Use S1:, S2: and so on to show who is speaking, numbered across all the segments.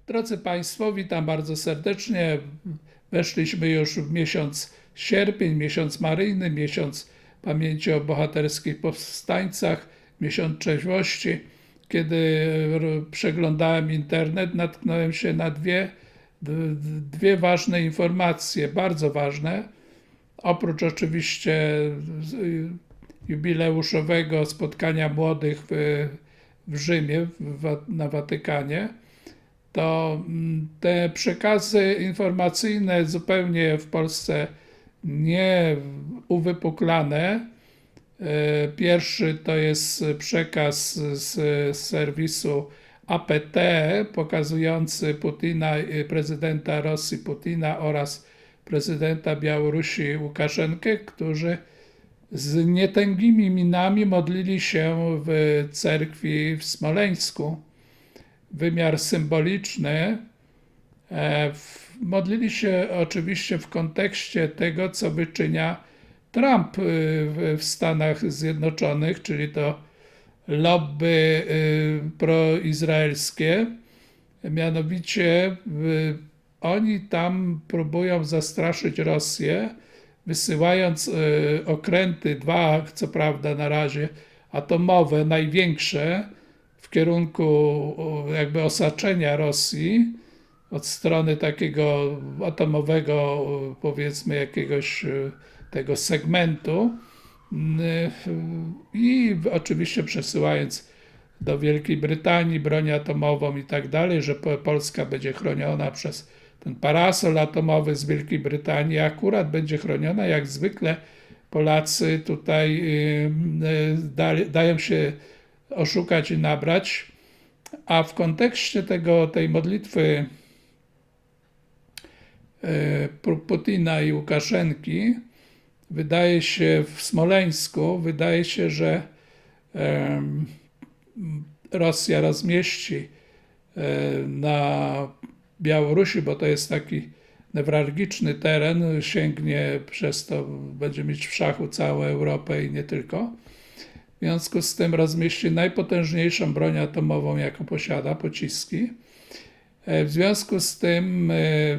S1: Drodzy Państwo, witam bardzo serdecznie. Weszliśmy już w miesiąc sierpień, miesiąc maryjny, miesiąc pamięci o bohaterskich powstańcach, miesiąc trzeźwości. Kiedy przeglądałem internet, natknąłem się na dwie ważne informacje, bardzo ważne. Oprócz oczywiście jubileuszowego spotkania młodych w Rzymie, na Watykanie, to te przekazy informacyjne zupełnie w Polsce nie uwypuklane. Pierwszy to jest przekaz z serwisu APT pokazujący Putina, prezydenta Rosji Putina oraz prezydenta Białorusi Łukaszenkę, którzy z nietęgimi minami modlili się w cerkwi w Smoleńsku. Wymiar symboliczny. Modlili się oczywiście w kontekście tego, co wyczynia Trump w Stanach Zjednoczonych, czyli to lobby proizraelskie. Mianowicie oni tam próbują zastraszyć Rosję, wysyłając okręty, dwa co prawda na razie atomowe, największe, w kierunku jakby osaczenia Rosji od strony takiego atomowego, powiedzmy, jakiegoś tego segmentu i oczywiście przesyłając do Wielkiej Brytanii broń atomową i tak dalej, że Polska będzie chroniona przez ten parasol atomowy z Wielkiej Brytanii, akurat będzie chroniona jak zwykle. Polacy tutaj dają się oszukać i nabrać, a w kontekście tej modlitwy Putina i Łukaszenki wydaje się w Smoleńsku, że Rosja rozmieści na Białorusi, bo to jest taki newralgiczny teren, sięgnie przez to, będzie mieć w szachu całą Europę i nie tylko. W związku z tym rozmieści najpotężniejszą broń atomową, jaką posiada, pociski. W związku z tym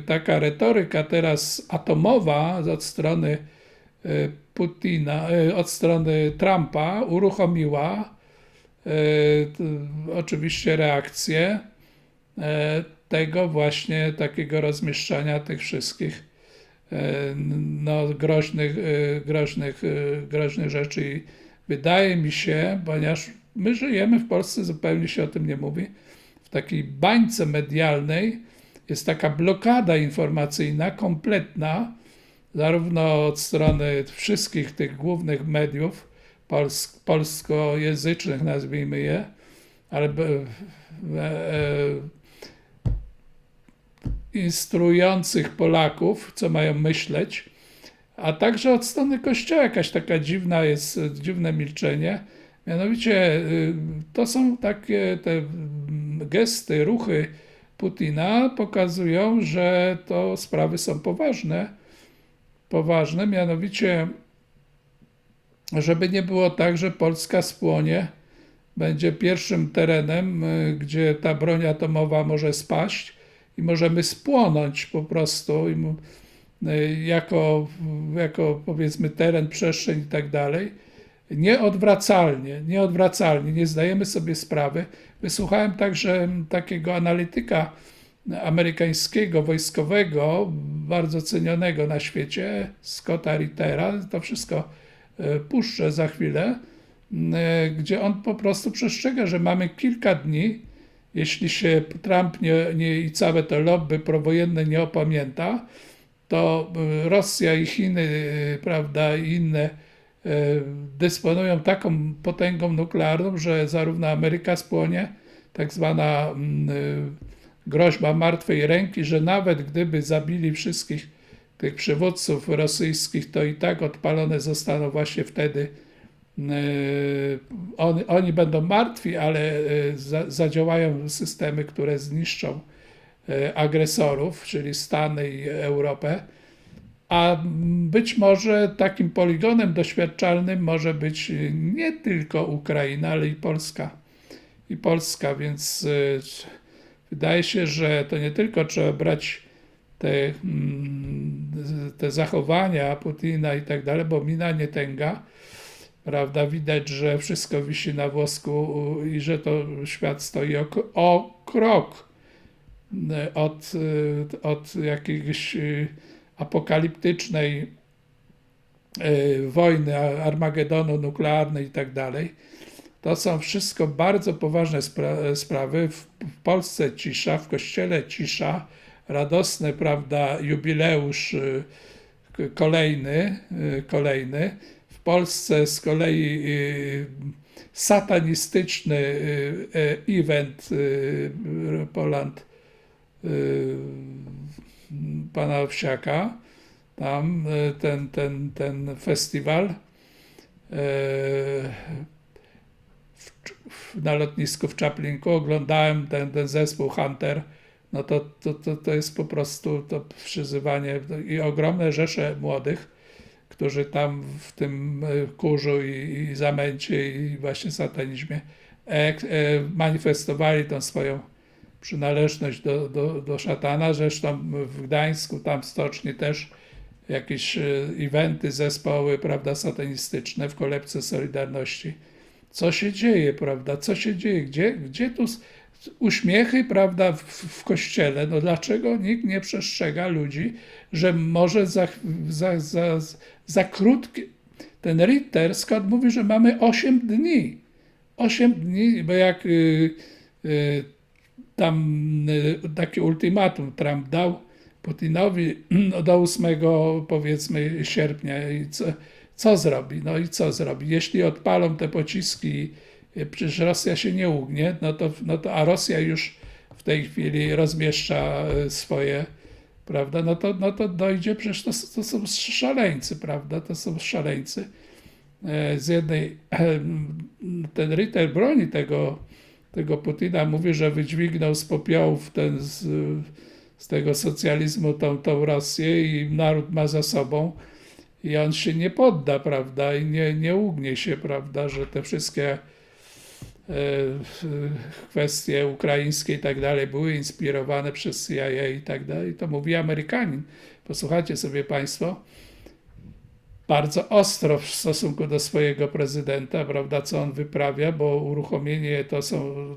S1: taka retoryka teraz atomowa od strony Putina, od strony Trumpa uruchomiła oczywiście reakcję tego właśnie takiego rozmieszczania tych wszystkich groźnych rzeczy. I wydaje mi się, ponieważ my żyjemy w Polsce, zupełnie się o tym nie mówi, w takiej bańce medialnej jest taka blokada informacyjna, kompletna, zarówno od strony wszystkich tych głównych mediów polskojęzycznych, nazwijmy je, ale instruujących Polaków, co mają myśleć, a także od strony Kościoła jakaś taka dziwne milczenie. Mianowicie to są takie te gesty, ruchy Putina pokazują, że to sprawy są poważne, mianowicie żeby nie było tak, że Polska spłonie, będzie pierwszym terenem, gdzie ta broń atomowa może spaść i możemy spłonąć po prostu jako powiedzmy teren, przestrzeń i tak dalej. Nieodwracalnie, nie zdajemy sobie sprawy. Wysłuchałem także takiego analityka amerykańskiego, wojskowego, bardzo cenionego na świecie, Scotta Rittera, to wszystko puszczę za chwilę, gdzie on po prostu przestrzega, że mamy kilka dni, jeśli się Trump i całe to lobby prowojenne nie opamięta, to Rosja i Chiny, prawda, i inne dysponują taką potęgą nuklearną, że zarówno Ameryka spłonie, tak zwana groźba martwej ręki, że nawet gdyby zabili wszystkich tych przywódców rosyjskich, to i tak odpalone zostaną właśnie wtedy. Oni będą martwi, ale zadziałają systemy, które zniszczą agresorów, czyli Stany i Europę. A być może takim poligonem doświadczalnym może być nie tylko Ukraina, ale i Polska. Więc wydaje się, że to nie tylko trzeba brać te zachowania Putina i tak dalej, bo mina nie tęga, prawda? Widać, że wszystko wisi na włosku i że to świat stoi o krok od jakiejś apokaliptycznej wojny, Armagedonu nuklearnej i tak dalej. To są wszystko bardzo poważne sprawy. W Polsce cisza, w Kościele cisza, radosny, prawda, jubileusz kolejny. W Polsce z kolei satanistyczny event Poland pana Wsiaka, tam ten festiwal na lotnisku w Czaplinku, oglądałem ten zespół Hunter, no to jest po prostu to przyzywanie i ogromne rzesze młodych, którzy tam w tym kurzu i zamęcie i właśnie satanizmie manifestowali tą swoją przynależność do szatana. Zresztą w Gdańsku, tam w stoczni też jakieś eventy, zespoły, prawda, satanistyczne w kolebce Solidarności. Co się dzieje, prawda? Co się dzieje? Gdzie tu uśmiechy, prawda, w kościele? No dlaczego nikt nie przestrzega ludzi, że może za krótki ten Ritter, Scott mówi, że mamy 8 dni. 8 dni, bo jak tam taki ultimatum Trump dał Putinowi do 8, powiedzmy, sierpnia i co zrobi? No i co zrobi? Jeśli odpalą te pociski, przecież Rosja się nie ugnie, a Rosja już w tej chwili rozmieszcza swoje, prawda? No to dojdzie, przecież to są szaleńcy, prawda? To są szaleńcy. Z jednej, ten Ritter broni tego Putina, mówi, że wydźwignął z popiołów z tego socjalizmu tą Rosję i naród ma za sobą i on się nie podda, prawda, i nie ugnie się, prawda, że te wszystkie kwestie ukraińskie i tak dalej były inspirowane przez CIA i tak dalej. To mówi Amerykanin. Posłuchajcie sobie Państwo, bardzo ostro w stosunku do swojego prezydenta, prawda, co on wyprawia, bo uruchomienie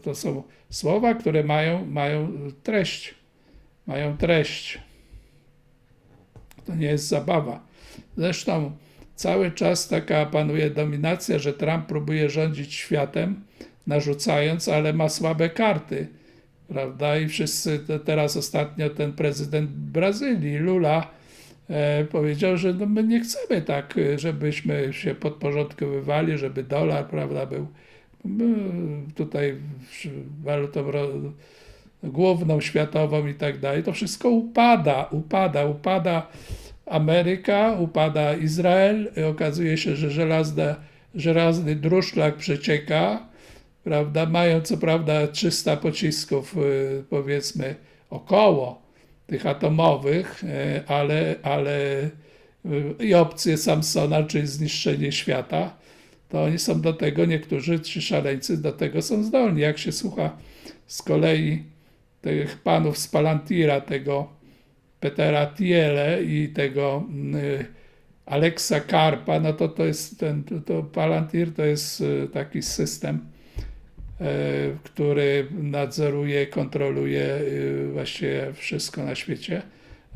S1: to są słowa, które mają treść. Mają treść. To nie jest zabawa. Zresztą cały czas taka panuje dominacja, że Trump próbuje rządzić światem, narzucając, ale ma słabe karty, prawda? I wszyscy, teraz ostatnio ten prezydent Brazylii, Lula, powiedział, że no my nie chcemy tak, żebyśmy się podporządkowywali, żeby dolar, prawda, był tutaj walutą główną, światową i tak dalej. To wszystko upada Ameryka, upada Izrael. Okazuje się, że żelazny druszlak przecieka, prawda? Mają co prawda 300 pocisków, powiedzmy, około tych atomowych, ale i opcje Samsona, czyli zniszczenie świata, to oni są do tego, niektórzy ci szaleńcy do tego są zdolni. Jak się słucha z kolei tych panów z Palantira, tego Petera Thiele i tego Alexa Karpa, no to jest to Palantir to jest taki system, który nadzoruje, kontroluje właściwie wszystko na świecie,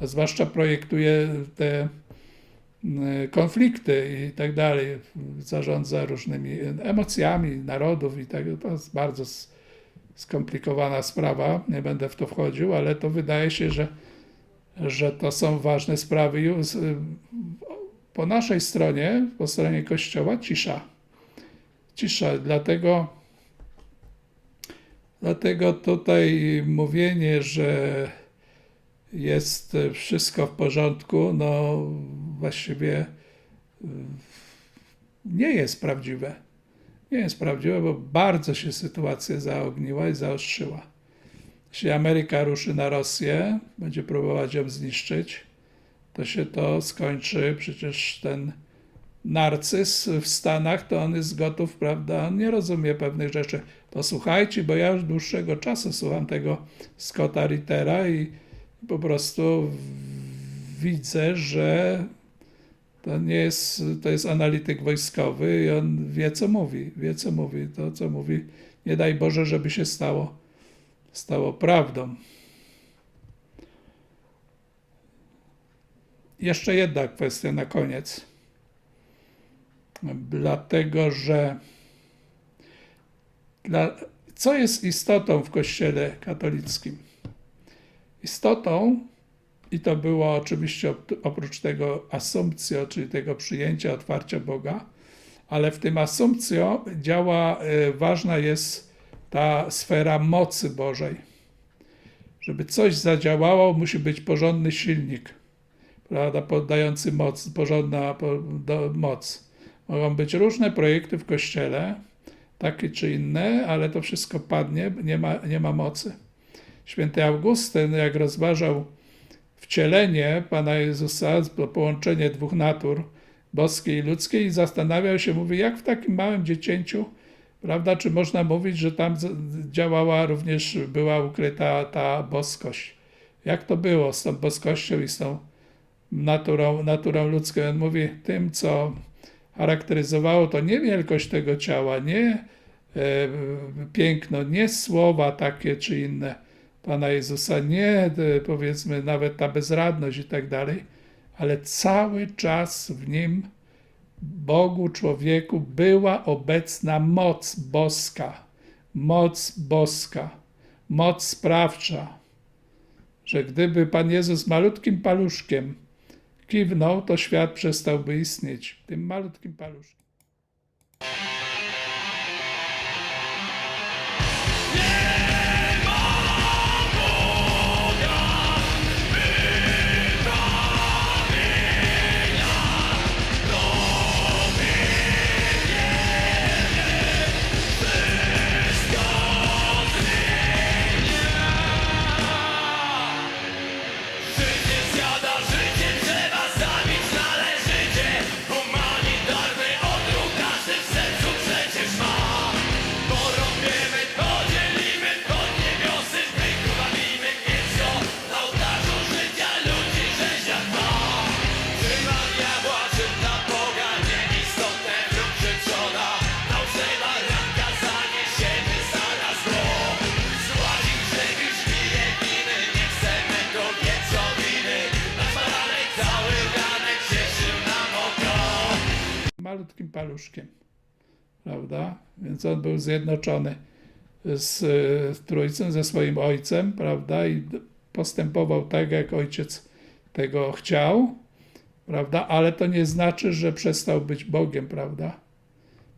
S1: a zwłaszcza projektuje te konflikty i tak dalej, zarządza różnymi emocjami narodów i tak. To jest bardzo skomplikowana sprawa, nie będę w to wchodził, ale to wydaje się, że to są ważne sprawy. Po naszej stronie, po stronie Kościoła, cisza, dlatego tutaj mówienie, że jest wszystko w porządku, no właściwie nie jest prawdziwe. Nie jest prawdziwe, bo bardzo się sytuacja zaogniła i zaostrzyła. Jeśli Ameryka ruszy na Rosję, będzie próbować ją zniszczyć, to się to skończy. Przecież ten narcyz w Stanach, to on jest gotów, prawda, on nie rozumie pewnych rzeczy. Posłuchajcie, bo ja już dłuższego czasu słucham tego Scotta Rittera i po prostu widzę, że to nie jest, to jest analityk wojskowy i on wie, co mówi. To, co mówi, nie daj Boże, żeby się stało prawdą. Jeszcze jedna kwestia na koniec. Dlatego, że co jest istotą w Kościele katolickim? Istotą, i to było oczywiście oprócz tego czyli tego przyjęcia, otwarcia Boga, ale w tym assumptio ważna jest ta sfera mocy Bożej. Żeby coś zadziałało, musi być porządny silnik, prawda, poddający moc, porządna moc. Mogą być różne projekty w Kościele, takie czy inne, ale to wszystko padnie, nie ma mocy. Święty Augustyn, jak rozważał wcielenie Pana Jezusa, połączenie dwóch natur, boskiej i ludzkiej, i zastanawiał się, mówi, jak w takim małym dziecięciu, prawda, czy można mówić, że tam była ukryta ta boskość. Jak to było z tą boskością i z tą naturą ludzką? On mówi, tym, co charakteryzowało to nie wielkość tego ciała, nie piękno, nie słowa takie czy inne Pana Jezusa, nie powiedzmy nawet ta bezradność i tak dalej, ale cały czas w Nim, Bogu, człowieku, była obecna moc boska, moc sprawcza, że gdyby Pan Jezus malutkim paluszkiem kiwnął, to świat przestałby istnieć. Tym malutkim paluszkiem. Malutkim paluszkiem, prawda? Więc on był zjednoczony z Trójcą, ze swoim Ojcem, prawda? I postępował tak, jak Ojciec tego chciał, prawda? Ale to nie znaczy, że przestał być Bogiem, prawda?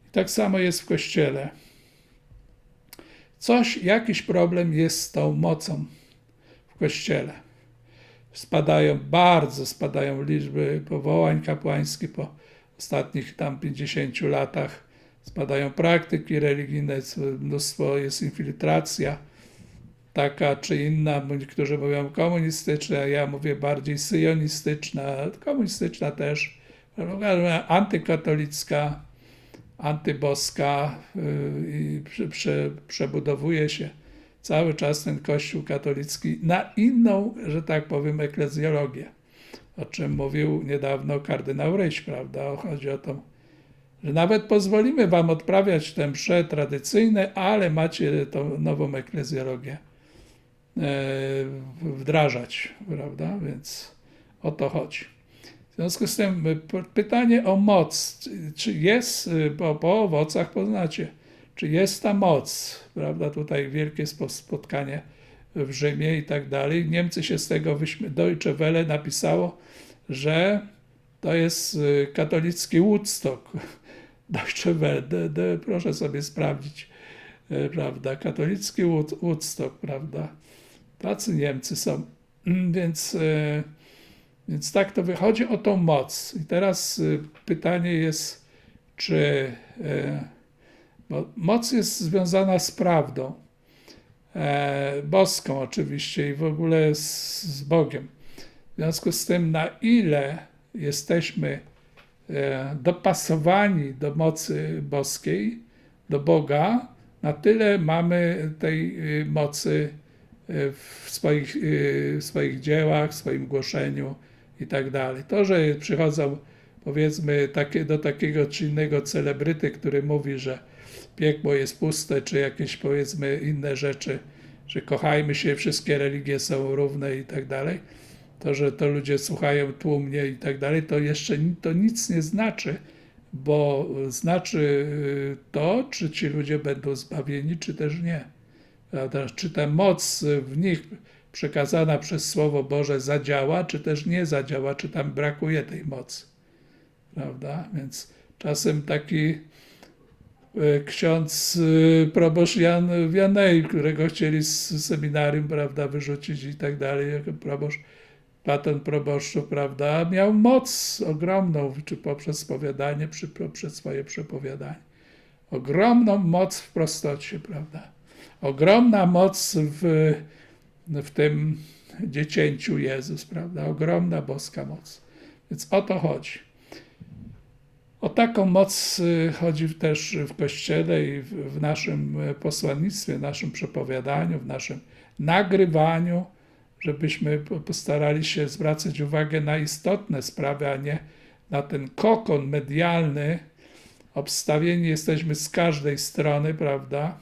S1: I tak samo jest w Kościele. Jakiś problem jest z tą mocą w Kościele. Bardzo spadają liczby powołań kapłańskich po ostatnich tam 50 latach. Spadają praktyki religijne, mnóstwo jest infiltracja taka czy inna. Niektórzy mówią komunistyczna, ja mówię bardziej syjonistyczna, komunistyczna też, antykatolicka, antyboska i przebudowuje się cały czas ten Kościół katolicki na inną, że tak powiem, eklezjologię, o czym mówił niedawno kardynał Ryś, prawda? Chodzi o to, że nawet pozwolimy wam odprawiać te msze tradycyjne, ale macie tą nową eklezjologię wdrażać, prawda? Więc o to chodzi. W związku z tym pytanie o moc, czy jest, po owocach poznacie, czy jest ta moc, prawda? Tutaj wielkie spotkanie w Rzymie i tak dalej. Niemcy się z tego Deutsche Welle napisało, że to jest katolicki Woodstock. Deutsche Welle, proszę sobie sprawdzić, prawda? Katolicki Woodstock, prawda? Tacy Niemcy są. Więc tak to wychodzi o tą moc. I teraz pytanie jest, czy bo moc jest związana z prawdą, boską oczywiście i w ogóle z Bogiem. W związku z tym, na ile jesteśmy dopasowani do mocy boskiej, do Boga, na tyle mamy tej mocy w swoich dziełach, w swoim głoszeniu i tak dalej. To, że przychodzą, powiedzmy, do takiego czy innego celebryty, który mówi, że piekło jest puste, czy jakieś, powiedzmy, inne rzeczy, że kochajmy się, wszystkie religie są równe i tak dalej, to, że to ludzie słuchają tłumnie i tak dalej, to jeszcze to nic nie znaczy, bo znaczy to, czy ci ludzie będą zbawieni, czy też nie. Prawda? Czy ta moc w nich przekazana przez Słowo Boże zadziała, czy też nie zadziała, czy tam brakuje tej mocy. Prawda? Więc czasem taki ksiądz proboszcz Jan Wianej, którego chcieli z seminarium, prawda, wyrzucić i tak dalej, jako proboszcz, patent proboszczów, prawda, miał moc ogromną, czy poprzez spowiadanie, czy poprzez swoje przepowiadanie. Ogromną moc w prostocie, prawda. Ogromna moc w tym dziecięciu Jezus, prawda, ogromna boska moc. Więc o to chodzi. O taką moc chodzi też w Kościele i w naszym posłannictwie, w naszym przepowiadaniu, w naszym nagrywaniu, żebyśmy postarali się zwracać uwagę na istotne sprawy, a nie na ten kokon medialny. Obstawieni jesteśmy z każdej strony, prawda?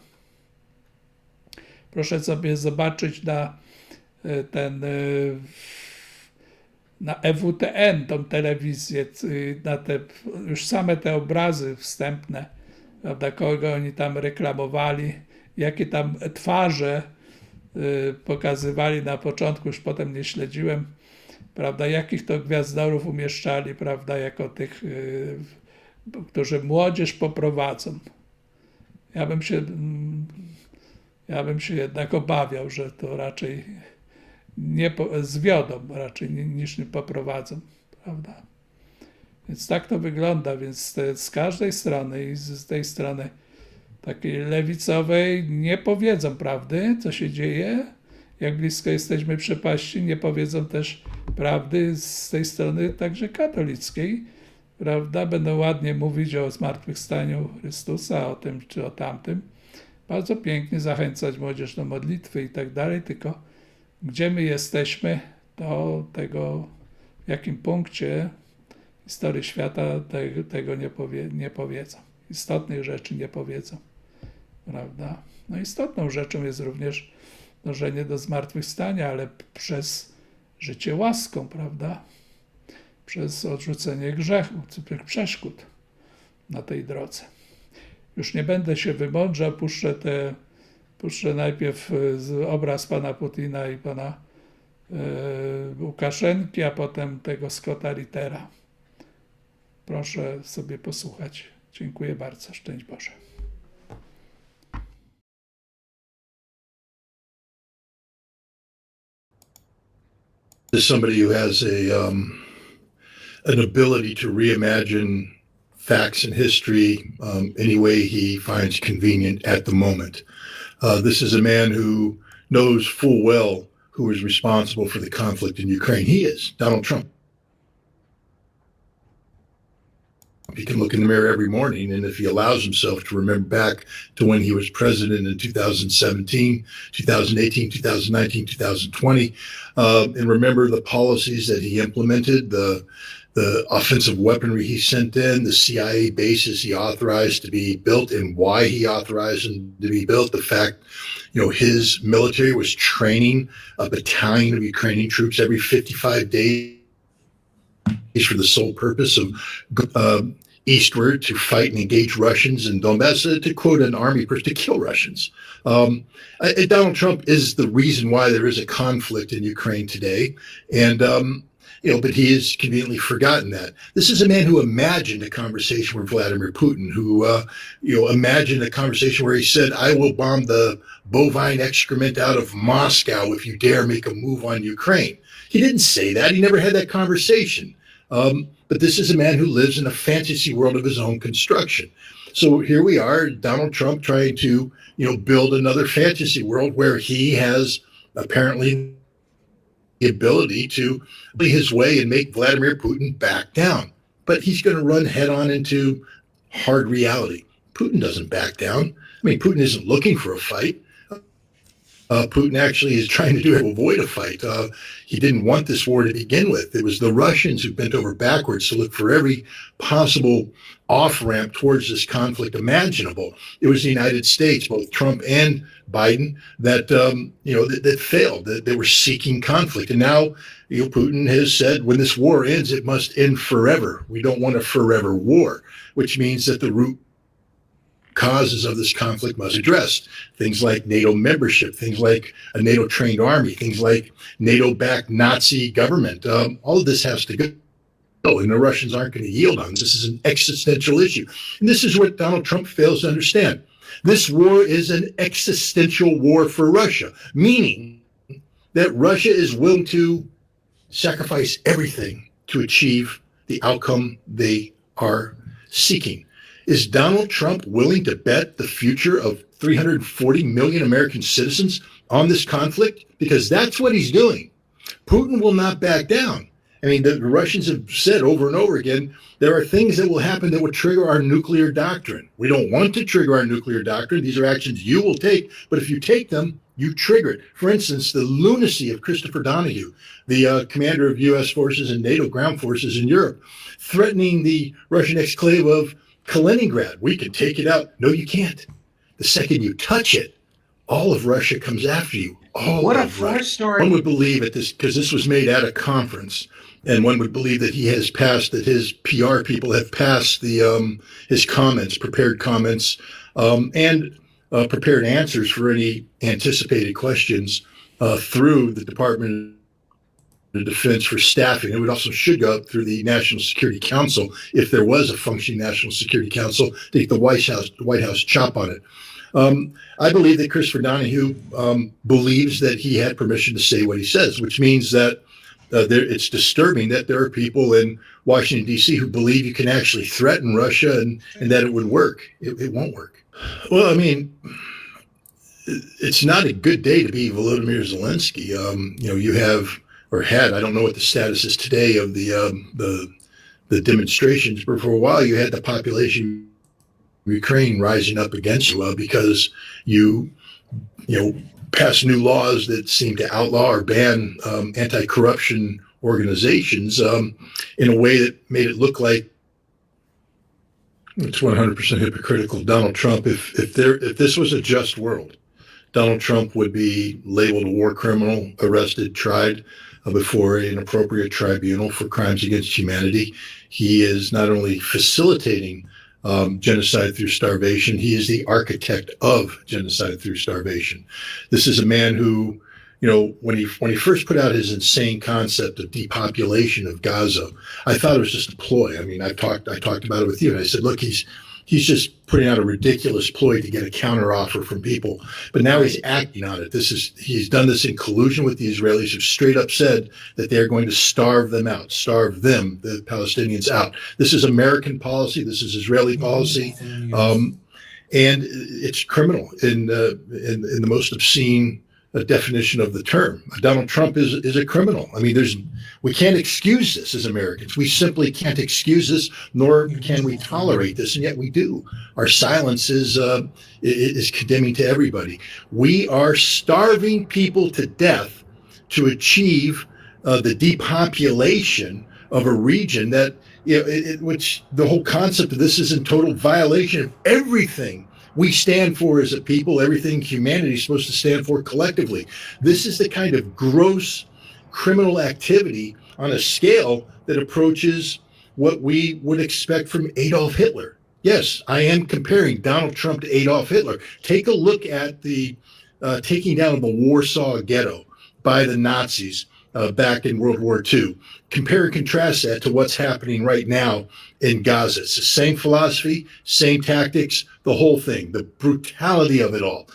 S1: Proszę sobie zobaczyć na EWTN, tą telewizję, na już same te obrazy wstępne, prawda, kogo oni tam reklamowali, jakie tam twarze pokazywali na początku, już potem nie śledziłem, prawda, jakich to gwiazdorów umieszczali, prawda, jako tych, którzy młodzież poprowadzą. Ja bym się jednak obawiał, że to raczej nie zwiodą raczej niż nie poprowadzą, prawda? Więc tak to wygląda, więc z każdej strony i z tej strony takiej lewicowej nie powiedzą prawdy, co się dzieje, jak blisko jesteśmy przepaści, nie powiedzą też prawdy z tej strony także katolickiej, prawda? Będą ładnie mówić o zmartwychwstaniu Chrystusa, o tym czy o tamtym. Bardzo pięknie zachęcać młodzież do modlitwy i tak dalej, tylko gdzie my jesteśmy, to tego, w jakim punkcie historii świata tego nie powiedzą. Istotnych rzeczy nie powiedzą, prawda? No istotną rzeczą jest również dążenie do zmartwychwstania, ale przez życie łaską, prawda? Przez odrzucenie grzechu, tych przeszkód na tej drodze. Już nie będę się wymądrzał, puszczę najpierw obraz pana Putina i pana Łukaszenki, a potem tego Scotta Rittera. Proszę sobie posłuchać. Dziękuję bardzo. Szczęść Boże.
S2: As somebody who has an ability to reimagine facts and history any way he finds convenient at the moment. This is a man who knows full well who is responsible for the conflict in Ukraine. He is, Donald Trump. He can look in the mirror every morning, and if he allows himself to remember back to when he was president in 2017, 2018, 2019, 2020, and remember the policies that he implemented, the offensive weaponry he sent in, the CIA bases he authorized to be built and why he authorized them to be built, the fact, his military was training a battalion of Ukrainian troops every 55 days for the sole purpose of eastward to fight and engage Russians in Donbass, to quote an army person, to kill Russians. Donald Trump is the reason why there is a conflict in Ukraine today. And, but he has conveniently forgotten that. This is a man who imagined a conversation with Vladimir Putin, who, imagined a conversation where he said, I will bomb the bovine excrement out of Moscow if you dare make a move on Ukraine. He didn't say that. He never had that conversation. But this is a man who lives in a fantasy world of his own construction. So here we are, Donald Trump trying to, build another fantasy world where he has apparently the ability to be his way and make Vladimir Putin back down. but he's going to run head on into hard reality. Putin doesn't back down. I mean, Putin isn't looking for a fight. Putin actually is trying to avoid a fight. He didn't want this war to begin with. It was the Russians who bent over backwards to look for every possible off-ramp towards this conflict imaginable. It was the United States, both Trump and Biden, that that failed. That they were seeking conflict, and now Putin has said, when this war ends, it must end forever. We don't want a forever war, which means that the root causes of this conflict must be addressed. Things like NATO membership, things like a NATO-trained army, things like NATO-backed Nazi government. All of this has to go, and the Russians aren't going to yield on this. This is an existential issue. And this is what Donald Trump fails to understand. This war is an existential war for Russia, meaning that Russia is willing to sacrifice everything to achieve the outcome they are seeking. Is Donald Trump willing to bet the future of 340 million American citizens on this conflict? Because that's what he's doing. Putin will not back down. I mean, the Russians have said over and over again, there are things that will happen that will trigger our nuclear doctrine. We don't want to trigger our nuclear doctrine. These are actions you will take, but if you take them, you trigger it. For instance, the lunacy of Christopher Donahue, the commander of U.S. forces and NATO ground forces in Europe, threatening the Russian exclave of Kaliningrad. We can take it out. No, you can't. The second you touch it, all of Russia comes after you.
S3: What a force story.
S2: One would believe at this, because this was made at a conference, and one would believe that he has passed, that his PR people have passed the his comments, prepared comments, and prepared answers for any anticipated questions through the Department of Defense for staffing. It would also should go up through the National Security Council if there was a functioning National Security Council to get the White House chop on it. I believe that Christopher Donahue believes that he had permission to say what he says, which means that it's disturbing that there are people in Washington, D.C. who believe you can actually threaten Russia and that it would work. It won't work. Well, I mean, it's not a good day to be Volodymyr Zelensky. You have, or had, I don't know what the status is today of the demonstrations, but for a while you had the population of Ukraine rising up against you because you passed new laws that seem to outlaw or ban anti-corruption organizations in a way that made it look like it's 100% hypocritical. Donald Trump, if this was a just world, Donald Trump would be labeled a war criminal, arrested, tried before an appropriate tribunal for crimes against humanity. He is not only facilitating genocide through starvation, he is the architect of genocide through starvation. This is a man who, when he first put out his insane concept of depopulation of Gaza, I thought it was just a ploy. I mean, I talked about it with you, and I said, look, he's just putting out a ridiculous ploy to get a counteroffer from people. But now he's acting on it. He's done this in collusion with the Israelis, who straight up said that they're going to starve them, the Palestinians, out. This is American policy. This is Israeli policy. And it's criminal in the most obscene definition of the term. Donald Trump is a criminal. I mean, we can't excuse this as Americans. We simply can't excuse this, nor can we tolerate this, and yet we do. Our silence is condemning to everybody. We are starving people to death to achieve the depopulation of a region that, which the whole concept of this is in total violation of everything we stand for as a people, everything humanity is supposed to stand for collectively. This is the kind of gross criminal activity on a scale that approaches what we would expect from Adolf Hitler. Yes, I am comparing Donald Trump to Adolf Hitler. Take a look at the taking down of the Warsaw Ghetto by the Nazis back in World War II. Compare and contrast that to what's happening right now in Gaza. It's the same philosophy, same tactics, the whole thing, the brutality of it all.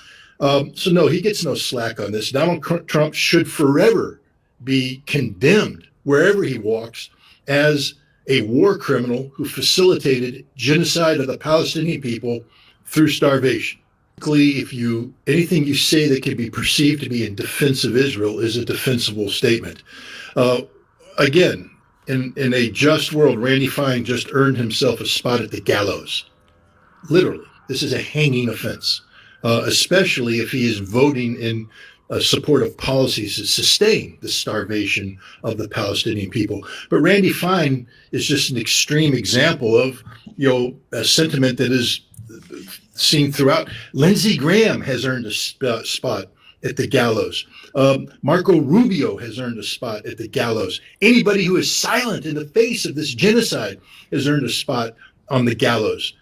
S2: So no, he gets no slack on this. Donald Trump should forever be condemned wherever he walks as a war criminal who facilitated genocide of the Palestinian people through starvation. If anything you say that can be perceived to be in defense of Israel is a defensible statement. Again, in a just world, Randy Fine just earned himself a spot at the gallows. Literally, this is a hanging offense, especially if he is voting in support of policies that sustain the starvation of the Palestinian people. But Randy Fine is just an extreme example of, a sentiment that is seen throughout. Lindsey Graham has earned a spot at the gallows. Marco Rubio has earned a spot at the gallows. Anybody who is silent in the face of this genocide has earned a spot on the gallows.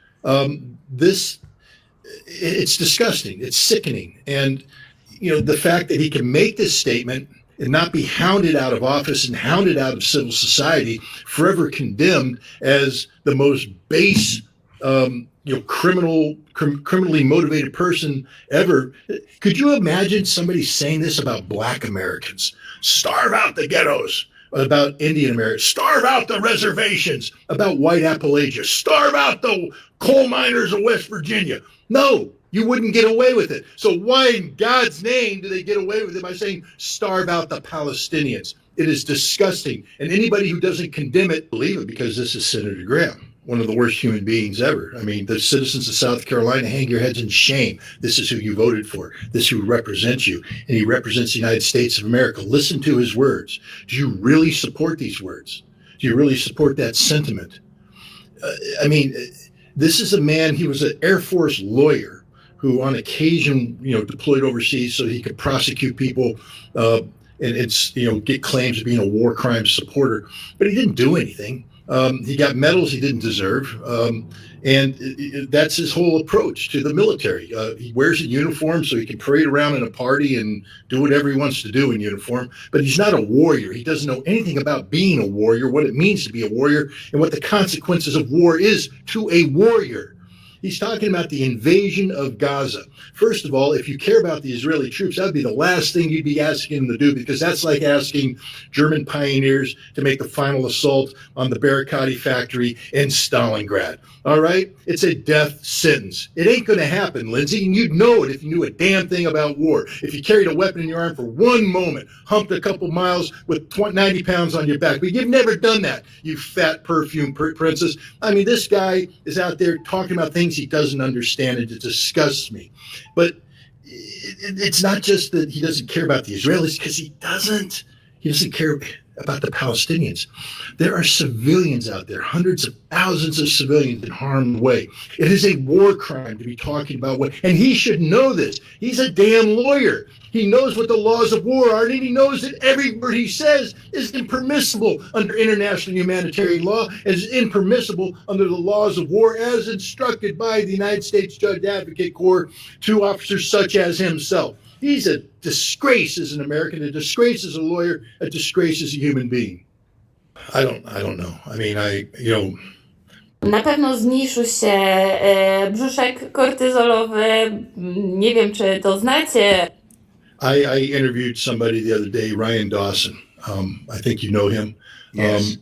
S2: It's disgusting. It's sickening. And, the fact that he can make this statement and not be hounded out of office and hounded out of civil society, forever condemned as the most base, criminally motivated person ever. Could you imagine somebody saying this about Black Americans? Starve out the ghettos. About Indian Americans, starve out the reservations. About white Appalachia, starve out the coal miners of West Virginia. No, you wouldn't get away with it. So why in God's name do they get away with it by saying starve out the Palestinians? It is disgusting. And anybody who doesn't condemn it, believe it, because this is Senator Graham, one of the worst human beings ever. I mean, the citizens of South Carolina, hang your heads in shame. This is who you voted for. This is who represents you. And he represents the United States of America. Listen to his words. Do you really support these words? Do you really support that sentiment? This is a man, he was an Air Force lawyer who on occasion, deployed overseas so he could prosecute people and get claims of being a war crimes supporter. But he didn't do anything. He got medals he didn't deserve, and that's his whole approach to the military. He wears a uniform so he can parade around in a party and do whatever he wants to do in uniform, but he's not a warrior. He doesn't know anything about being a warrior, what it means to be a warrior, and what the consequences of war is to a warrior. He's talking about the invasion of Gaza. First of all, if you care about the Israeli troops, that would be the last thing you'd be asking them to do, because that's like asking German pioneers to make the final assault on the Barakati factory in Stalingrad. All right? It's a death sentence. It ain't going to happen, Lindsey, and you'd know it if you knew a damn thing about war. If you carried a weapon in your arm for one moment, humped a couple miles with 90 pounds on your back. But you've never done that, you fat perfume princess. I mean, this guy is out there talking about things he doesn't understand, and it disgusts me. But it's not just that he doesn't care about the Israelis, because he doesn't care about the Palestinians. There are civilians out there, hundreds of thousands of civilians in harm's way. It is a war crime to be talking about and he should know this. He's a damn lawyer. He knows what the laws of war are, and he knows that every word he says is impermissible under international humanitarian law, and is impermissible under the laws of war as instructed by the United States Judge Advocate Corps to officers such as himself. He's a disgrace as an American, a disgrace as a lawyer, a disgrace as a human being. I don't know. I mean,
S3: Na pewno zniszczył się brzuszek kortyzolowy. Nie wiem, czy to znacie.
S2: I interviewed somebody the other day, Ryan Dawson. I think you know him.
S4: Yes.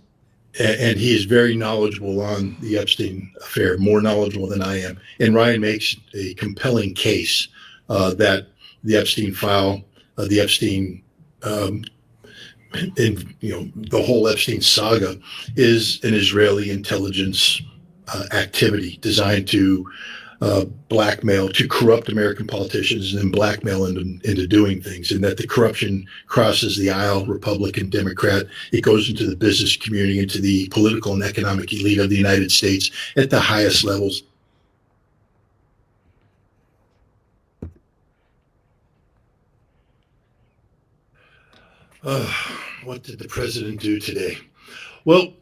S2: And he is very knowledgeable on the Epstein affair, more knowledgeable than I am. And Ryan makes a compelling case that the Epstein file, the Epstein, the whole Epstein saga is an Israeli intelligence activity designed to blackmail, to corrupt American politicians and then blackmail into doing things, and that the corruption crosses the aisle, Republican, Democrat. It goes into the business community, into the political and economic elite of the United States at the highest levels. What did the president do today? Well,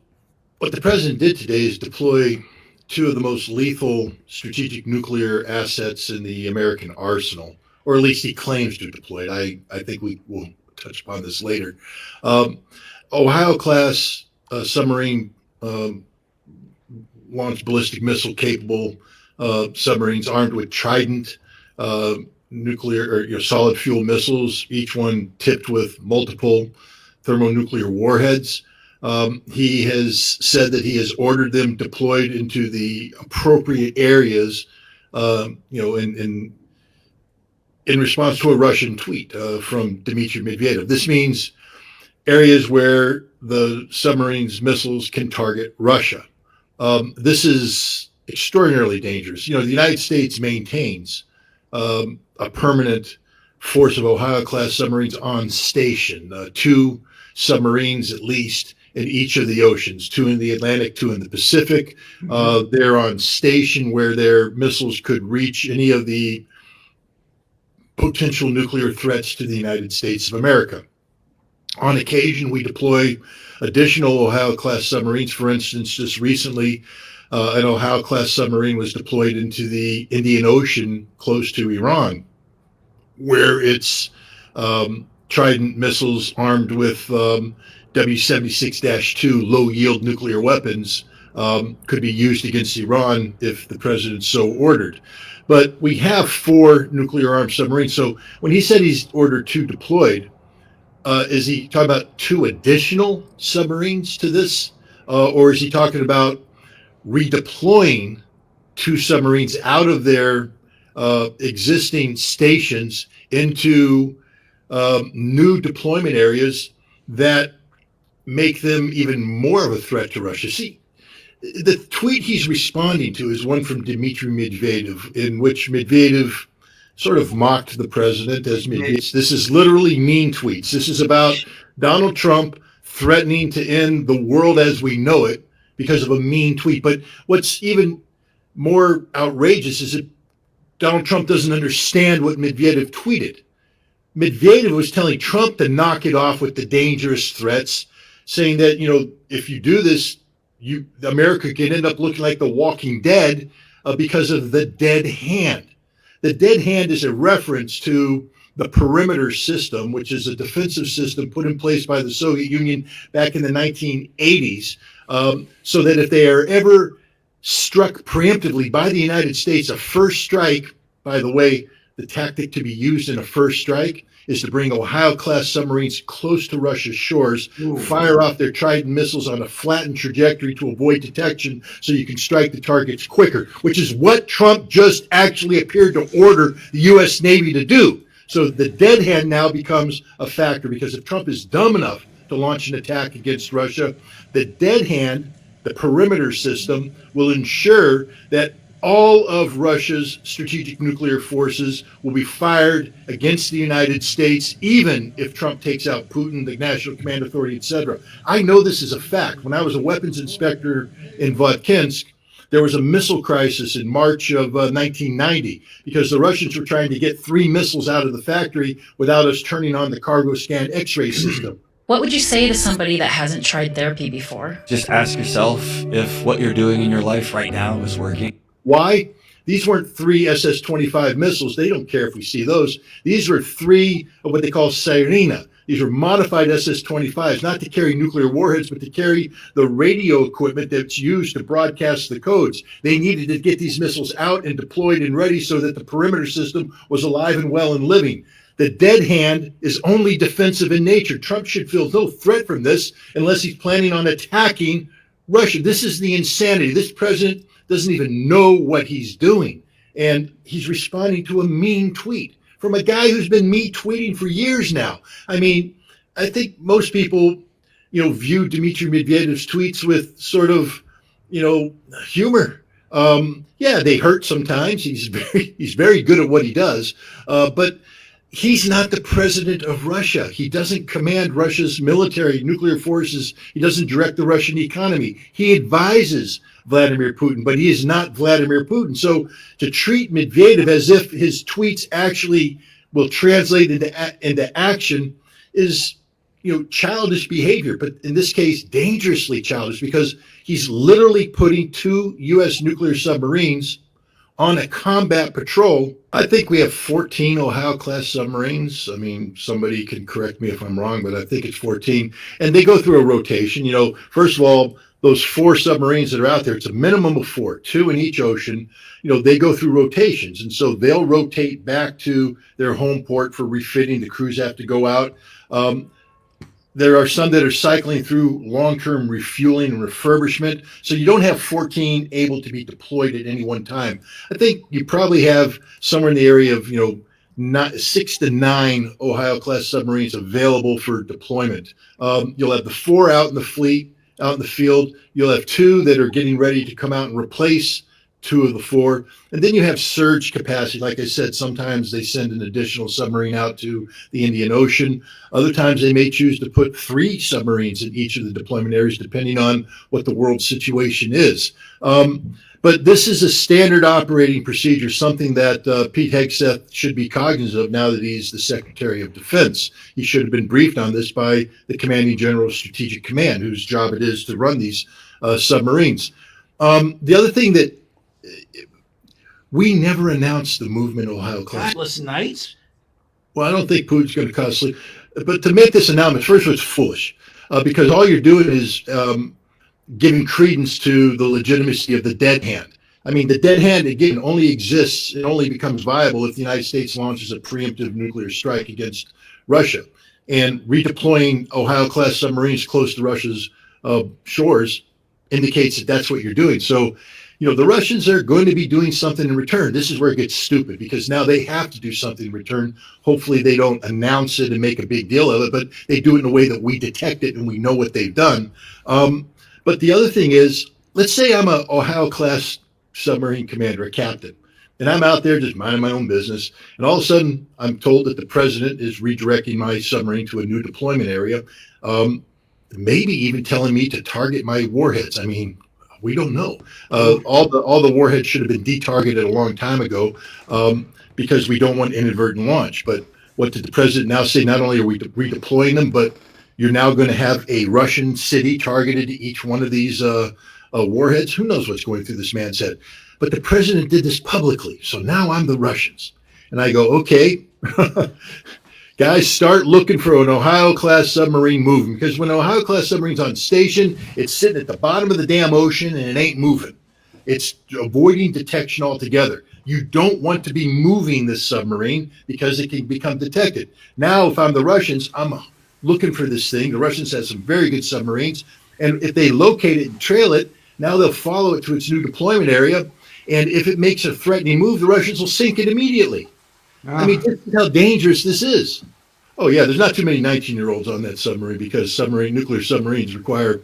S2: what the president did today is deploy two of the most lethal strategic nuclear assets in the American arsenal, or at least he claims to deploy it. I think we will touch upon this later. Ohio-class submarine launched ballistic missile capable submarines armed with Trident nuclear or solid fuel missiles, each one tipped with multiple thermonuclear warheads. He has said that he has ordered them deployed into the appropriate areas, in response to a Russian tweet from Dmitry Medvedev. This means areas where the submarine's missiles can target Russia. This is extraordinarily dangerous. The United States maintains a permanent force of Ohio-class submarines on station, 2 submarines at least in each of the oceans, 2 in the Atlantic, 2 in the Pacific. They're on station where their missiles could reach any of the potential nuclear threats to the United States of America. On occasion, we deploy additional Ohio-class submarines. For instance, just recently, an Ohio-class submarine was deployed into the Indian Ocean close to Iran, where its Trident missiles armed with W-76-2 low-yield nuclear weapons could be used against Iran if the president so ordered. But we have 4 nuclear-armed submarines. So when he said he's ordered 2 deployed, is he talking about 2 additional submarines to this? Or is he talking about redeploying 2 submarines out of their existing stations into new deployment areas that make them even more of a threat to Russia? See, the tweet he's responding to is one from Dmitry Medvedev, in which Medvedev sort of mocked the president as Medvedev. This is literally mean tweets. This is about Donald Trump threatening to end the world as we know it because of a mean tweet. But what's even more outrageous is that Donald Trump doesn't understand what Medvedev tweeted. Medvedev was telling Trump to knock it off with the dangerous threats, saying that, if you do this, America can end up looking like the Walking Dead because of the dead hand. The dead hand is a reference to the perimeter system, which is a defensive system put in place by the Soviet Union back in the 1980s, so that if they are ever struck preemptively by the United States, a first strike, by the way, the tactic to be used in a first strike is to bring Ohio-class submarines close to Russia's shores, fire off their Trident missiles on a flattened trajectory to avoid detection so you can strike the targets quicker, which is what Trump just actually appeared to order the U.S. Navy to do. So the dead hand now becomes a factor, because if Trump is dumb enough to launch an attack against Russia, the dead hand, the perimeter system, will ensure that all of Russia's strategic nuclear forces will be fired against the United States, even if Trump takes out Putin, the National Command Authority, etc. I know this is a fact. When I was a weapons inspector in Votkinsk, there was a missile crisis in March of 1990 because the Russians were trying to get 3 missiles out of the factory without us turning on the cargo scan X-ray system.
S4: What would you say to somebody that hasn't tried therapy before?
S5: Just ask yourself if what you're doing in your life right now is working.
S2: Why? These weren't 3 SS-25 missiles. They don't care if we see those. These were 3 of what they call Sirena. These were modified SS-25s, not to carry nuclear warheads, but to carry the radio equipment that's used to broadcast the codes. They needed to get these missiles out and deployed and ready so that the perimeter system was alive and well and living. The dead hand is only defensive in nature. Trump should feel no threat from this unless he's planning on attacking Russia. This is the insanity. This president doesn't even know what he's doing. And he's responding to a mean tweet from a guy who's been me tweeting for years now. I mean, I think most people, view Dmitry Medvedev's tweets with sort of, humor. Yeah, they hurt sometimes. He's very good at what he does. But he's not the president of Russia. He doesn't command Russia's military, nuclear forces. He doesn't direct the Russian economy. He advises Vladimir Putin, but he is not Vladimir Putin. So to treat Medvedev as if his tweets actually will translate into action is, childish behavior, but in this case, dangerously childish, because he's literally putting 2 U.S. nuclear submarines on a combat patrol. I think we have 14 Ohio-class submarines. I mean, somebody can correct me if I'm wrong, but I think it's 14. And they go through a rotation. First of all, those 4 submarines that are out there, it's a minimum of 4, 2 in each ocean. They go through rotations. And so they'll rotate back to their home port for refitting. The crews have to go out. There are some that are cycling through long-term refueling and refurbishment. So you don't have 14 able to be deployed at any one time. I think you probably have somewhere in the area of, not 6 to 9 Ohio-class submarines available for deployment. You'll have the 4 out in the fleet, out in the field. You'll have 2 that are getting ready to come out and replace 2 of the 4. And then you have surge capacity. Like I said, sometimes they send an additional submarine out to the Indian Ocean. Other times they may choose to put 3 submarines in each of the deployment areas, depending on what the world situation is. But this is a standard operating procedure, something that Pete Hegseth should be cognizant of now that he's the Secretary of Defense. He should have been briefed on this by the Commanding General of Strategic Command, whose job it is to run these submarines. The other thing that we never announced the movement Ohio class.
S6: Sleepless nights?
S2: Well, I don't think Putin's going to cause sleep. But to make this announcement, first of all, it's foolish because all you're doing is giving credence to the legitimacy of the dead hand. I mean, the dead hand, again, only exists, it only becomes viable if the United States launches a preemptive nuclear strike against Russia. And redeploying Ohio-class submarines close to Russia's shores indicates that that's what you're doing. So, you know, the Russians are going to be doing something in return. This is where it gets stupid because now they have to do something in return. Hopefully they don't announce it and make a big deal of it, but they do it in a way that we detect it and we know what they've done. But the other thing is, let's say I'm a Ohio-class submarine commander, a captain, and I'm out there just minding my own business, and all of a sudden I'm told that the president is redirecting my submarine to a new deployment area, maybe even telling me to target my warheads. I mean, we don't know. All the warheads should have been detargeted a long time ago because we don't want inadvertent launch. But what did the president now say? Not only are we redeploying them, but you're now going to have a Russian city targeted to each one of these warheads. Who knows what's going through this man's head? But the president did this publicly. So now I'm the Russians. And I go, okay, guys, start looking for an Ohio-class submarine moving. Because when an Ohio-class submarine's on station, it's sitting at the bottom of the damn ocean and it ain't moving. It's avoiding detection altogether. You don't want to be moving this submarine because it can become detected. Now, if I'm the Russians, I'm looking for this thing. The Russians have some very good submarines. And if they locate it and trail it, now they'll follow it to its new deployment area. And if it makes a threatening move, the Russians will sink it immediately. I mean, this is how dangerous this is. Oh, yeah, there's not too many 19-year-olds on that submarine because nuclear submarines require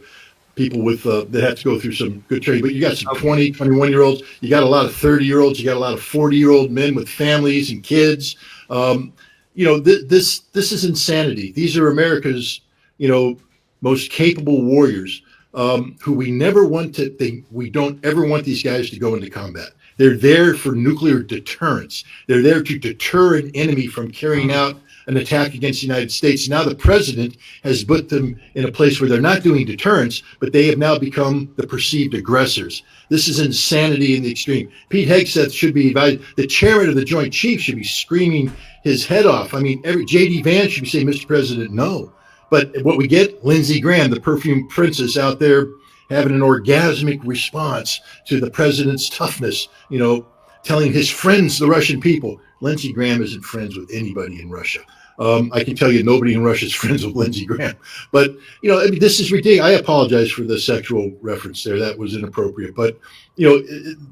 S2: people with that have to go through some good training. But you got some 20, 21-year-olds. You got a lot of 30-year-olds. You got a lot of 40-year-old men with families and kids. You know, this is insanity. These are America's, you know, most capable warriors who we never want to think. We don't ever want these guys to go into combat. They're there for nuclear deterrence. They're there to deter an enemy from carrying out an attack against the United States. Now the president has put them in a place where they're not doing deterrence, but they have now become the perceived aggressors. This is insanity in the extreme. Pete Hegseth should be advised. The chairman of the Joint Chiefs should be screaming his head off. I mean, J.D. Vance should be saying, Mr. President, no. But what we get, Lindsey Graham, the perfume princess out there having an orgasmic response to the president's toughness, you know, telling his friends, the Russian people. Lindsey Graham isn't friends with anybody in Russia. I can tell you nobody in Russia is friends with Lindsey Graham. But, you know, I mean, this is ridiculous. I apologize for the sexual reference there. That was inappropriate. But, you know,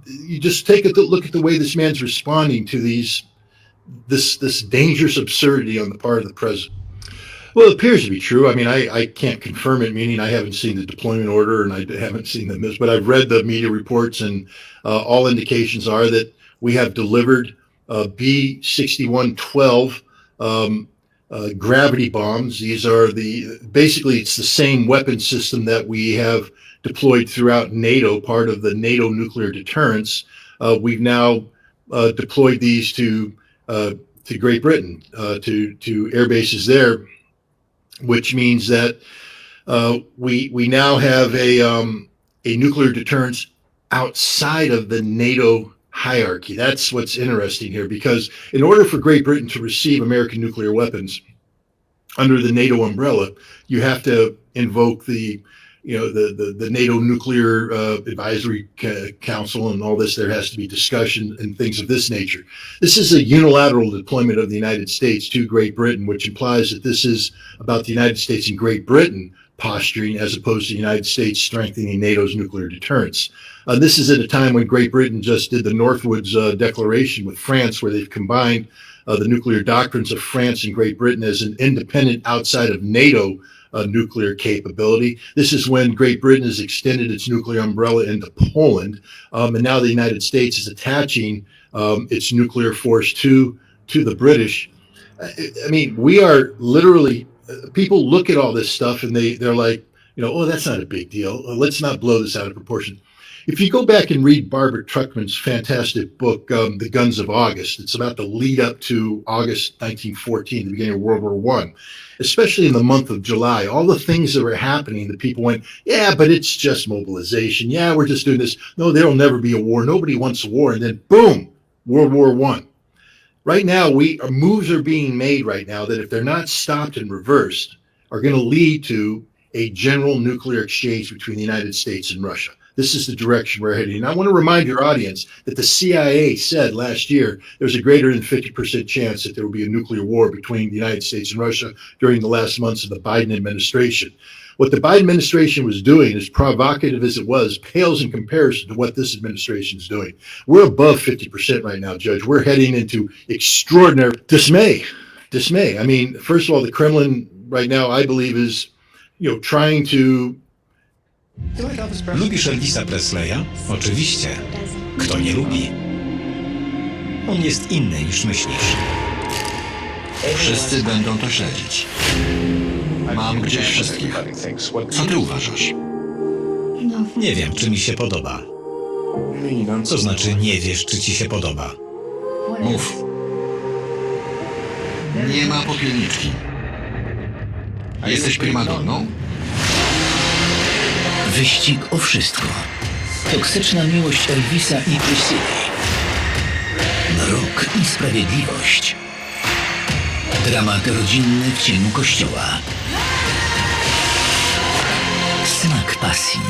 S2: you just take a look at the way this man's responding to this dangerous absurdity on the part of the president. Well, it appears to be true. I mean, I can't confirm it, meaning I haven't seen the deployment order and I haven't seen the but I've read the media reports and all indications are that we have delivered B-6112 gravity bombs. These are basically it's the same weapon system that we have deployed throughout NATO, part of the NATO nuclear deterrence. We've now deployed these to Great Britain, to air bases there, which means that we now have a nuclear deterrence outside of the NATO hierarchy. That's what's interesting here, because in order for Great Britain to receive American nuclear weapons under the NATO umbrella, you have to invoke the NATO Nuclear Advisory Council and all this. There has to be discussion and things of this nature. This is a unilateral deployment of the United States to Great Britain, which implies that this is about the United States and Great Britain posturing as opposed to the United States strengthening NATO's nuclear deterrence. This is at a time when Great Britain just did the Northwoods Declaration with France, where they've combined the nuclear doctrines of France and Great Britain as an independent outside of NATO nuclear capability. This is when Great Britain has extended its nuclear umbrella into Poland, and now the United States is attaching its nuclear force to the British. I mean, we are literally, people look at all this stuff and they're like, oh, that's not a big deal. Let's not blow this out of proportion. If you go back and read Barbara Tuchman's fantastic book, The Guns of August, it's about the lead up to August 1914, the beginning of World War I, especially in the month of July, all the things that were happening that people went, yeah, but it's just mobilization. Yeah, we're just doing this. No, there'll never be a war. Nobody wants a war. And then boom, World War I. Right now, moves are being made right now that if they're not stopped and reversed, are going to lead to a general nuclear exchange between the United States and Russia. This is the direction we're heading. And I want to remind your audience that the CIA said last year there's a greater than 50% chance that there will be a nuclear war between the United States and Russia during the last months of the Biden administration. What the Biden administration was doing, as provocative as it was, pales in comparison to what this administration is doing. We're above 50% right now, Judge. We're heading into extraordinary dismay. I mean, first of all, the Kremlin right now, I believe, is, trying to.
S6: Lubisz Elvisa Presleya? Oczywiście. Kto nie lubi? On jest inny niż myślisz.
S7: Wszyscy będą to śledzić. Mam gdzieś wszystkich. Co ty uważasz?
S6: Nie wiem, czy mi się podoba. Co znaczy nie wiesz, czy ci się podoba?
S7: Mów. Nie ma popielniczki. A jesteś primadonną?
S8: Wyścig o wszystko. Toksyczna miłość Elvisa i Priscilli. Mrok i sprawiedliwość. Dramat rodzinny w cieniu kościoła. Smak pasji.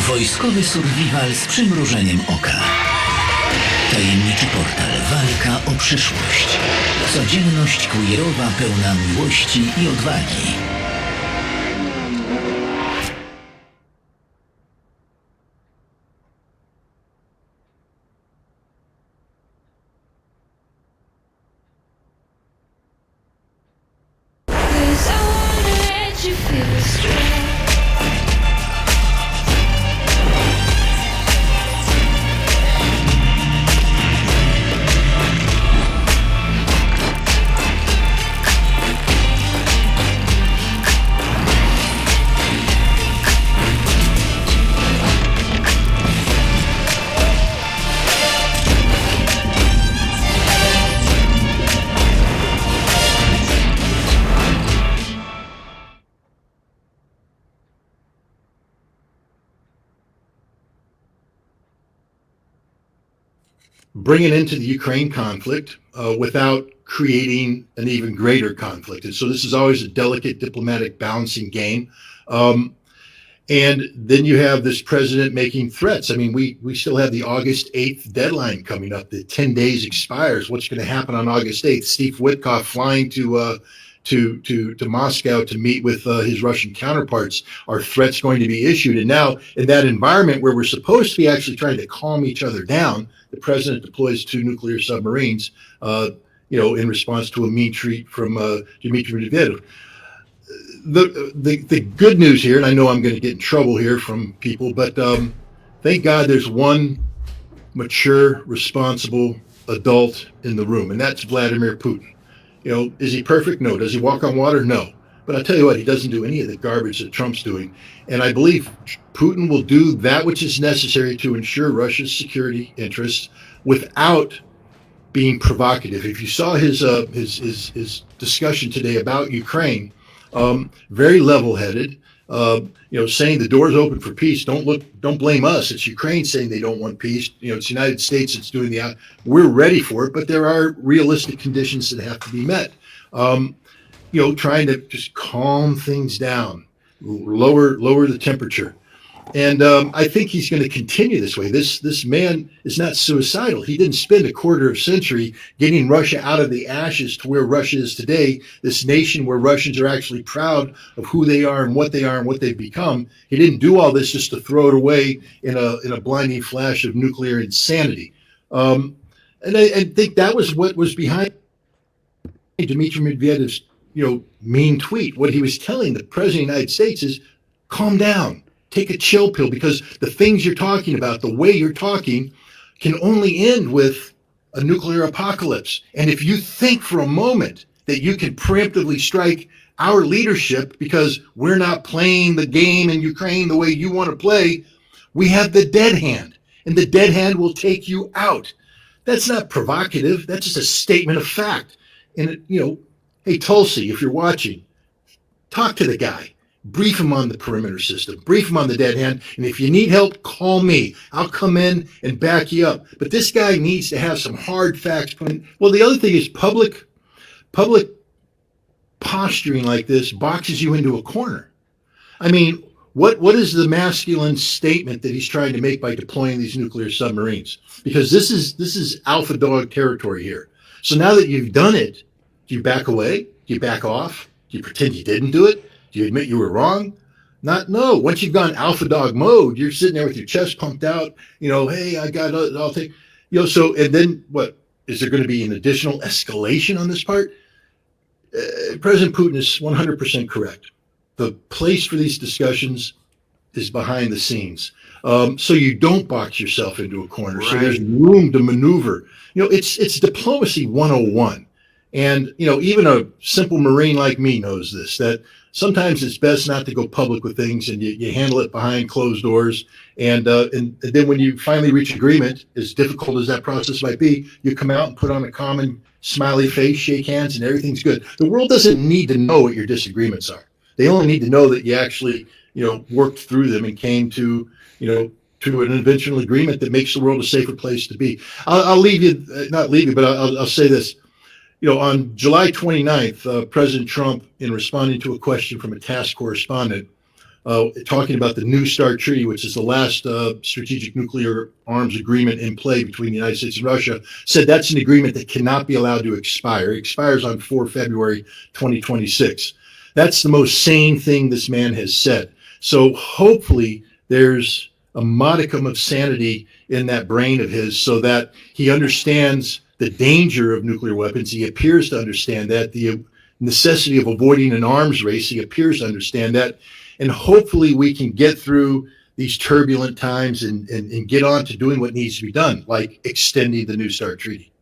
S8: Wojskowy survival z przymrużeniem oka. Tajemniczy portal Walka o przyszłość. Codzienność queerowa pełna miłości i odwagi.
S2: Bring it into the Ukraine conflict without creating an even greater conflict. And so this is always a delicate diplomatic balancing game. And then you have this president making threats. I mean, we still have the August 8th deadline coming up. The 10 days expires. What's going to happen on August 8th? Steve Witkoff flying to Moscow to meet with his Russian counterparts. Are threats going to be issued? And now in that environment where we're supposed to be actually trying to calm each other down, the president deploys 2 nuclear submarines, in response to a mean treat from Dmitry Medvedev. The good news here, and I know I'm going to get in trouble here from people, but thank God there's one mature, responsible adult in the room, and that's Vladimir Putin. Is he perfect? No. Does he walk on water? No. But I'll tell you what, he doesn't do any of the garbage that Trump's doing. And I believe Putin will do that which is necessary to ensure Russia's security interests without being provocative. If you saw his discussion today about Ukraine, very level-headed, saying the door's open for peace. Don't blame us. It's Ukraine saying they don't want peace. It's the United States that's doing we're ready for it, but there are realistic conditions that have to be met. Trying to just calm things down, lower the temperature. And I think he's going to continue this way. This man is not suicidal. He didn't spend a quarter of a century getting Russia out of the ashes to where Russia is today, this nation where Russians are actually proud of who they are and what they've become. He didn't do all this just to throw it away in a blinding flash of nuclear insanity. And I think that was what was behind Dmitry Medvedev's, mean tweet. What he was telling the president of the United States is, calm down, take a chill pill, because the things you're talking about, the way you're talking, can only end with a nuclear apocalypse. And if you think for a moment that you can preemptively strike our leadership because we're not playing the game in Ukraine the way you want to play, we have the dead hand, and the dead hand will take you out. That's not provocative. That's just a statement of fact. And, hey, Tulsi, if you're watching, talk to the guy. Brief him on the perimeter system. Brief him on the dead hand. And if you need help, call me. I'll come in and back you up. But this guy needs to have some hard facts put in. Well, the other thing is public posturing like this boxes you into a corner. I mean, what is the masculine statement that he's trying to make by deploying these nuclear submarines? Because this is alpha dog territory here. So now that you've done it, do you back away? Do you back off? Do you pretend you didn't do it? Do you admit you were wrong? No. Once you've gone alpha dog mode, you're sitting there with your chest pumped out. Hey, I got it. I'll take. So and then what? Is there going to be an additional escalation on this part? President Putin is 100% correct. The place for these discussions is behind the scenes. So you don't box yourself into a corner. Right. So there's room to maneuver. It's diplomacy 101. And, even a simple Marine like me knows this, that sometimes it's best not to go public with things, and you handle it behind closed doors. And then when you finally reach agreement, as difficult as that process might be, you come out and put on a common smiley face, shake hands, and everything's good. The world doesn't need to know what your disagreements are. They only need to know that you actually, worked through them and came to an eventual agreement that makes the world a safer place to be. I'll leave you, not leave you, but I'll say this. On July 29th, President Trump, in responding to a question from a task correspondent, talking about the New START Treaty, which is the last strategic nuclear arms agreement in play between the United States and Russia, said that's an agreement that cannot be allowed to expire. It expires on 4 February 2026. That's the most sane thing this man has said. So hopefully there's a modicum of sanity in that brain of his so that he understands the danger of nuclear weapons. He appears to understand that. The necessity of avoiding an arms race, he appears to understand that. And hopefully we can get through these turbulent times and get on to doing what needs to be done, like extending the New START Treaty.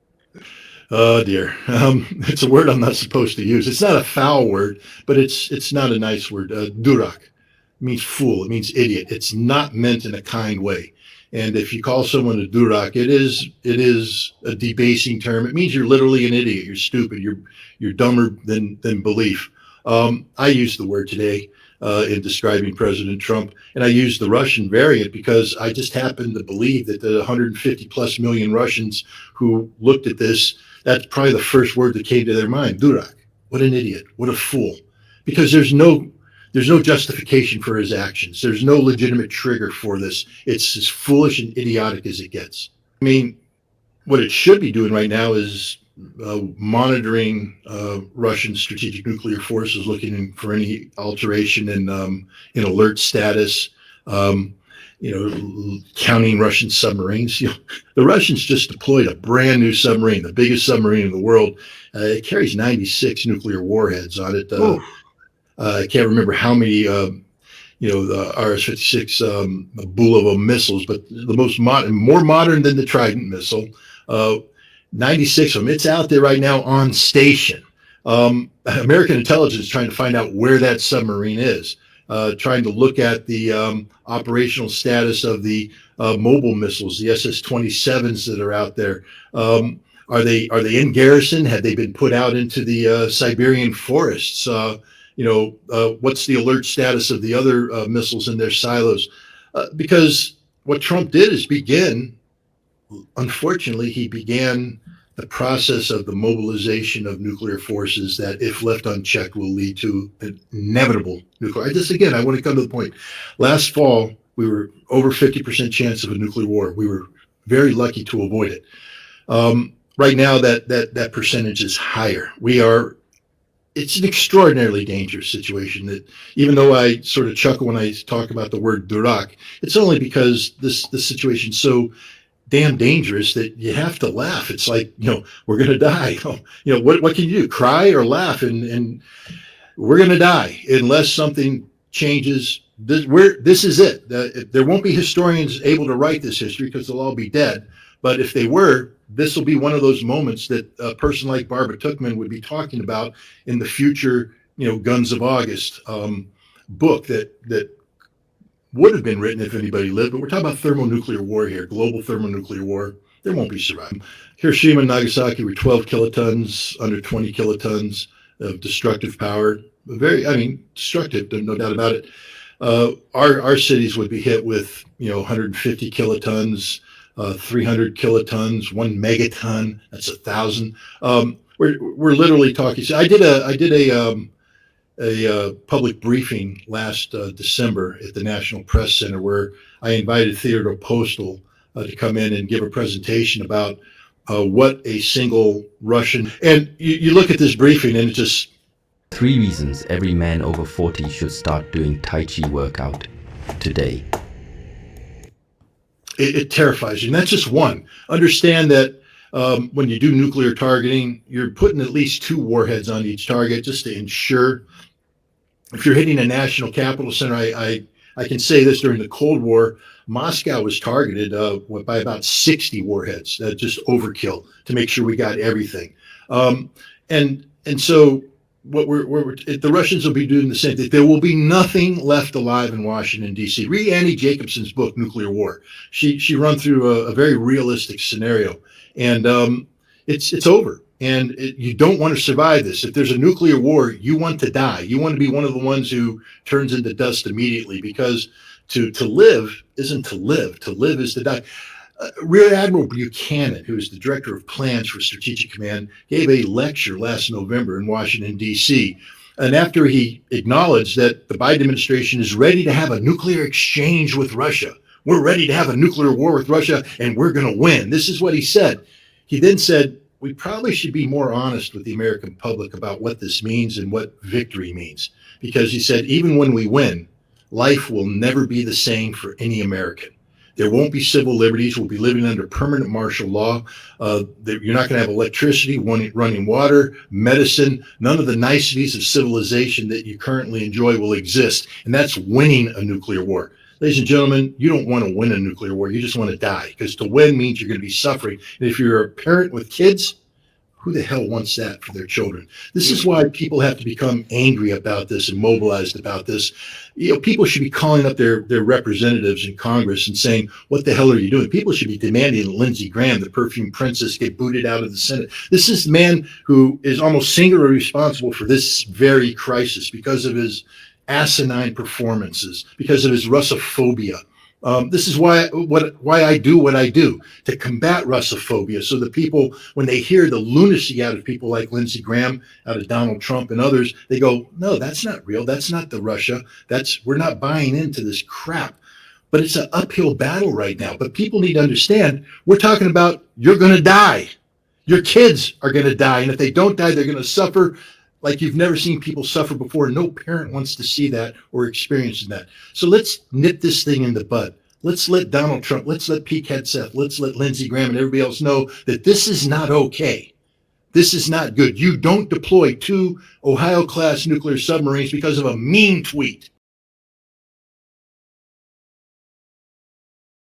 S2: Oh dear. It's a word I'm not supposed to use. It's not a foul word, but it's not a nice word. Durak means fool. It means idiot. It's not meant in a kind way. And if you call someone a durak, it is a debasing term. It means you're literally an idiot. You're stupid. You're dumber than belief. I used the word today in describing President Trump, and I used the Russian variant because I just happen to believe that the 150 plus million Russians who looked at this, that's probably the first word that came to their mind. Durak. What an idiot. What a fool. Because there's no justification for his actions. There's no legitimate trigger for this. It's as foolish and idiotic as it gets. I mean, what it should be doing right now is monitoring Russian strategic nuclear forces, looking for any alteration in alert status, counting Russian submarines. The Russians just deployed a brand new submarine, the biggest submarine in the world. It carries 96 nuclear warheads on it. I can't remember how many, the RS-56 Bulava missiles, but the more modern than the Trident missile, 96 of them. It's out there right now on station. American intelligence is trying to find out where that submarine is, trying to look at the operational status of the mobile missiles, the SS-27s that are out there. Are they in garrison? Have they been put out into the Siberian forests? What's the alert status of the other missiles in their silos? Because what Trump did is unfortunately, he began the process of the mobilization of nuclear forces that, if left unchecked, will lead to an inevitable nuclear. I want to come to the point. Last fall, We were over 50% chance of a nuclear war. We were very lucky to avoid it. Right now, that percentage is higher. It's an extraordinarily dangerous situation that, even though I sort of chuckle when I talk about the word durak, it's only because this situation's so damn dangerous that you have to laugh. It's like, we're going to die. What can you do? Cry or laugh? And we're going to die unless something changes. This is it. There won't be historians able to write this history because they'll all be dead. But if they were, this will be one of those moments that a person like Barbara Tuchman would be talking about in the future, Guns of August book that would have been written if anybody lived. But we're talking about thermonuclear war here, global thermonuclear war. There won't be survivors. Hiroshima and Nagasaki were 12 kilotons, under 20 kilotons of destructive power. Destructive, no doubt about it. Our cities would be hit with 150 kilotons, 300 kilotons, 1 megaton. That's 1,000. We're literally talking. So I did a public briefing last December at the National Press Center where I invited Theodore Postal to come in and give a presentation about what a single Russian. And you look at this briefing and it's just
S9: 3 reasons every man over 40 should start doing Tai Chi workout today.
S2: It terrifies you. And that's just one. Understand that when you do nuclear targeting, you're putting at least 2 warheads on each target just to ensure. If you're hitting a national capital center, I can say this: during the Cold War, Moscow was targeted by about 60 warheads. Just overkill to make sure we got everything. And so what the Russians will be doing the same thing. There will be nothing left alive in Washington, D.C. Read Annie Jacobson's book, Nuclear War. She run through a very realistic scenario, and it's over. And you don't want to survive this. If there's a nuclear war, you want to die. You want to be one of the ones who turns into dust immediately, because to live isn't to live. To live is to die. Rear Admiral Buchanan, who is the director of plans for Strategic Command, gave a lecture last November in Washington, D.C. And after he acknowledged that the Biden administration is ready to have a nuclear exchange with Russia, we're ready to have a nuclear war with Russia, and we're going to win. This is what he said. He then said, we probably should be more honest with the American public about what this means and what victory means. Because he said, even when we win, life will never be the same for any American. There won't be civil liberties. We'll be living under permanent martial law. You're not going to have electricity, running water, medicine. None of the niceties of civilization that you currently enjoy will exist. And that's winning a nuclear war. Ladies and gentlemen, you don't want to win a nuclear war. You just want to die, because to win means you're going to be suffering. And if you're a parent with kids, who the hell wants that for their children? This is why people have to become angry about this and mobilized about this. People should be calling up their representatives in Congress and saying, what the hell are you doing? People should be demanding that Lindsey Graham, the perfume princess, get booted out of the Senate. This is the man who is almost singularly responsible for this very crisis because of his asinine performances, because of his Russophobia. This is why I do what I do, to combat Russophobia, so that people, when they hear the lunacy out of people like Lindsey Graham, out of Donald Trump and others, they go, no, that's not real. That's not the Russia. We're not buying into this crap. But it's an uphill battle right now. But people need to understand, we're talking about, you're going to die. Your kids are going to die. And if they don't die, they're going to suffer like you've never seen people suffer before. No parent wants to see that or experience that. So let's nip this thing in the bud. Let's let Donald Trump, let's let Pete Hegseth, let's let Lindsey Graham and everybody else know that this is not okay. This is not good. You don't deploy 2 Ohio-class nuclear submarines because of a mean tweet.